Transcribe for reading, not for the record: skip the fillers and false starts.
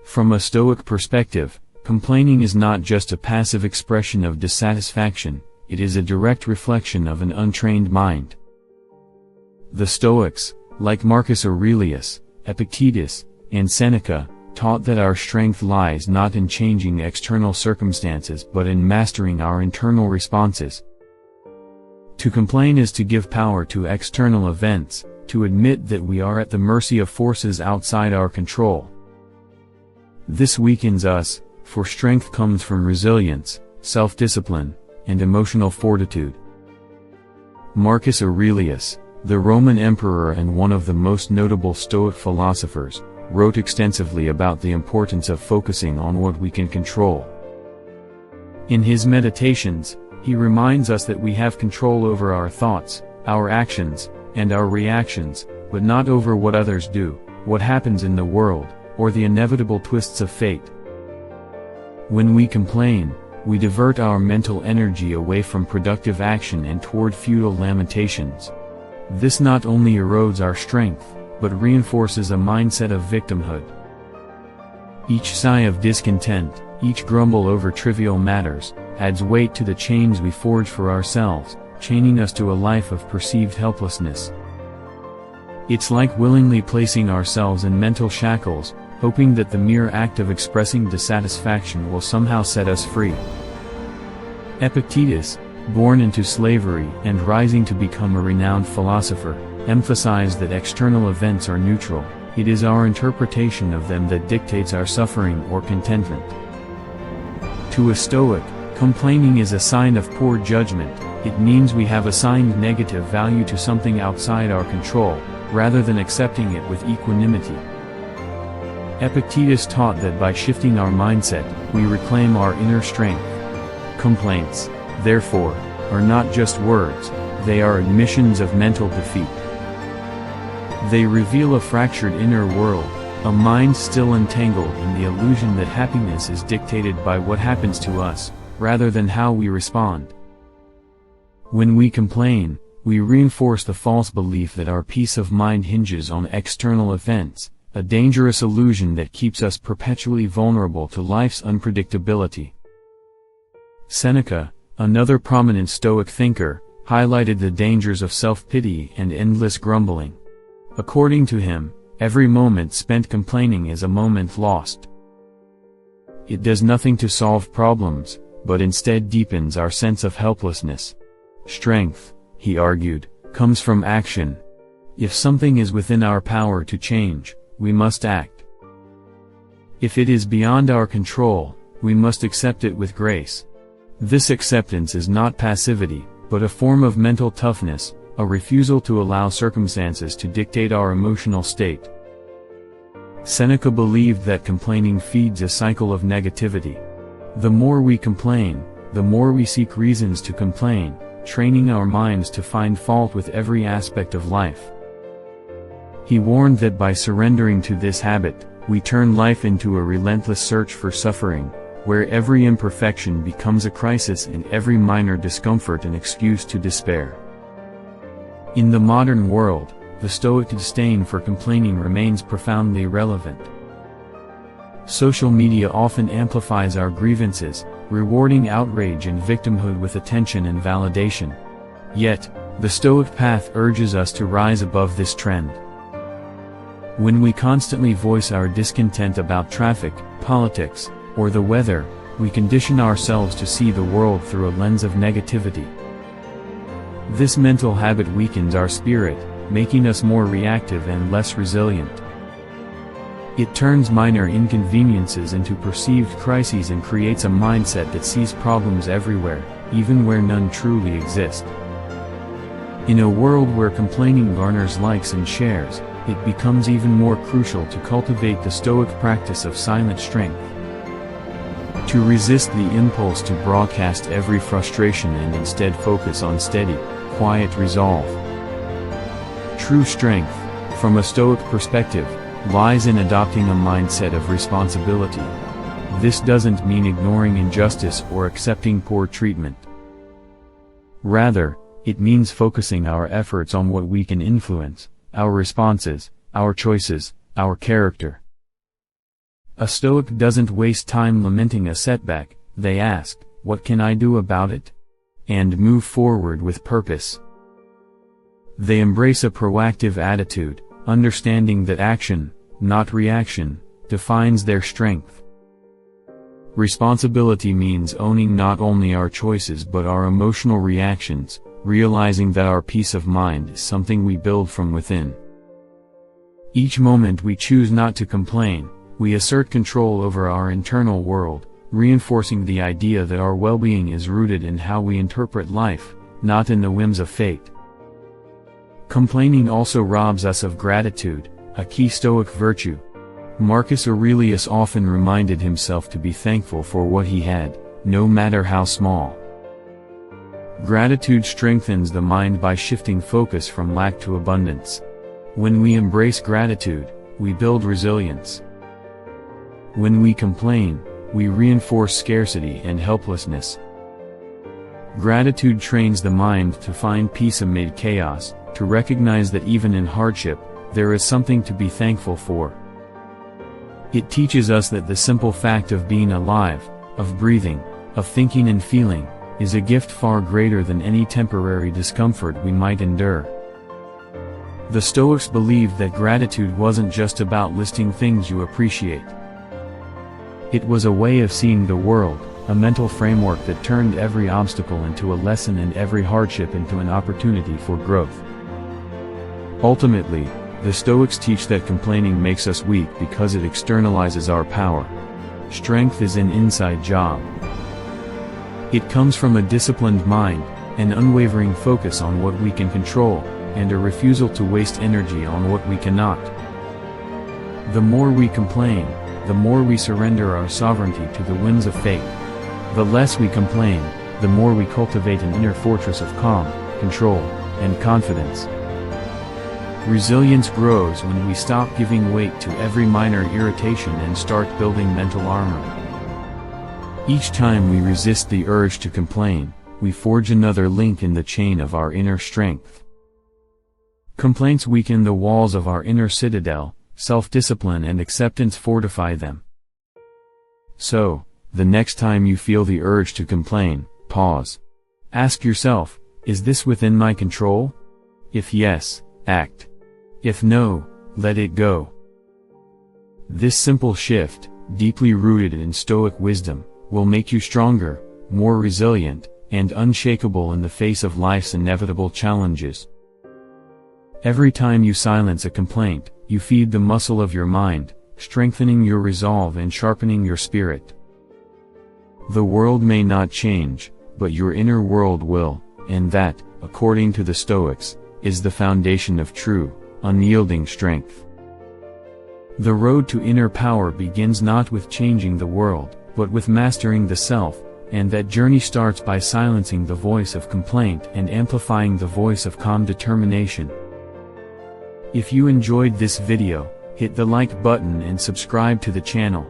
From a Stoic perspective, complaining is not just a passive expression of dissatisfaction, it is a direct reflection of an untrained mind. The Stoics, like Marcus Aurelius, Epictetus, and Seneca, taught that our strength lies not in changing external circumstances but in mastering our internal responses. To complain is to give power to external events, to admit that we are at the mercy of forces outside our control. This weakens us, for strength comes from resilience, self-discipline, and emotional fortitude. Marcus Aurelius, the Roman emperor and one of the most notable Stoic philosophers, wrote extensively about the importance of focusing on what we can control. In his Meditations, he reminds us that we have control over our thoughts, our actions, and our reactions, but not over what others do, what happens in the world, or the inevitable twists of fate. When we complain, we divert our mental energy away from productive action and toward futile lamentations. This not only erodes our strength, but reinforces a mindset of victimhood. Each sigh of discontent, each grumble over trivial matters, adds weight to the chains we forge for ourselves, chaining us to a life of perceived helplessness. It's like willingly placing ourselves in mental shackles, hoping that the mere act of expressing dissatisfaction will somehow set us free. Epictetus, born into slavery and rising to become a renowned philosopher, emphasized that external events are neutral, it is our interpretation of them that dictates our suffering or contentment. To a Stoic, complaining is a sign of poor judgment, it means we have assigned negative value to something outside our control, rather than accepting it with equanimity. Epictetus taught that by shifting our mindset, we reclaim our inner strength. Complaints, therefore, are not just words, they are admissions of mental defeat. They reveal a fractured inner world, a mind still entangled in the illusion that happiness is dictated by what happens to us, rather than how we respond. When we complain, we reinforce the false belief that our peace of mind hinges on external events, a dangerous illusion that keeps us perpetually vulnerable to life's unpredictability. Seneca, another prominent Stoic thinker, highlighted the dangers of self-pity and endless grumbling. According to him, every moment spent complaining is a moment lost. It does nothing to solve problems, but instead deepens our sense of helplessness. Strength, he argued, comes from action. If something is within our power to change, we must act. If it is beyond our control, we must accept it with grace. This acceptance is not passivity, but a form of mental toughness, a refusal to allow circumstances to dictate our emotional state. Seneca believed that complaining feeds a cycle of negativity. The more we complain, the more we seek reasons to complain, training our minds to find fault with every aspect of life. He warned that by surrendering to this habit, we turn life into a relentless search for suffering, where every imperfection becomes a crisis and every minor discomfort an excuse to despair. In the modern world, the Stoic disdain for complaining remains profoundly relevant. Social media often amplifies our grievances, rewarding outrage and victimhood with attention and validation. Yet, the Stoic path urges us to rise above this trend. When we constantly voice our discontent about traffic, politics, or the weather, we condition ourselves to see the world through a lens of negativity. This mental habit weakens our spirit, making us more reactive and less resilient. It turns minor inconveniences into perceived crises and creates a mindset that sees problems everywhere, even where none truly exist. In a world where complaining garners likes and shares, it becomes even more crucial to cultivate the Stoic practice of silent strength. To resist the impulse to broadcast every frustration and instead focus on steady, quiet resolve. True strength, from a Stoic perspective, lies in adopting a mindset of responsibility. This doesn't mean ignoring injustice or accepting poor treatment. Rather, it means focusing our efforts on what we can influence, our responses, our choices, our character. A Stoic doesn't waste time lamenting a setback, they ask, "What can I do about it?" and move forward with purpose. They embrace a proactive attitude, understanding that action, not reaction, defines their strength. Responsibility means owning not only our choices but our emotional reactions, realizing that our peace of mind is something we build from within. Each moment we choose not to complain, we assert control over our internal world, reinforcing the idea that our well-being is rooted in how we interpret life, not in the whims of fate. Complaining also robs us of gratitude, a key Stoic virtue. Marcus Aurelius often reminded himself to be thankful for what he had, no matter how small. Gratitude strengthens the mind by shifting focus from lack to abundance. When we embrace gratitude, we build resilience. When we complain, we reinforce scarcity and helplessness. Gratitude trains the mind to find peace amid chaos, to recognize that even in hardship, there is something to be thankful for. It teaches us that the simple fact of being alive, of breathing, of thinking and feeling, is a gift far greater than any temporary discomfort we might endure. The Stoics believed that gratitude wasn't just about listing things you appreciate. It was a way of seeing the world, a mental framework that turned every obstacle into a lesson and every hardship into an opportunity for growth. Ultimately, the Stoics teach that complaining makes us weak because it externalizes our power. Strength is an inside job. It comes from a disciplined mind, an unwavering focus on what we can control, and a refusal to waste energy on what we cannot. The more we complain, the more we surrender our sovereignty to the whims of fate. The less we complain, the more we cultivate an inner fortress of calm, control, and confidence. Resilience grows when we stop giving weight to every minor irritation and start building mental armor. Each time we resist the urge to complain, we forge another link in the chain of our inner strength. Complaints weaken the walls of our inner citadel, self-discipline and acceptance fortify them. So, the next time you feel the urge to complain, pause. Ask yourself, is this within my control? If yes, act. If no, let it go. This simple shift, deeply rooted in Stoic wisdom, will make you stronger, more resilient, and unshakable in the face of life's inevitable challenges. Every time you silence a complaint, you feed the muscle of your mind, strengthening your resolve and sharpening your spirit. The world may not change, but your inner world will, and that, according to the Stoics, is the foundation of true, unyielding strength. The road to inner power begins not with changing the world, but with mastering the self, and that journey starts by silencing the voice of complaint and amplifying the voice of calm determination. If you enjoyed this video, hit the like button and subscribe to the channel.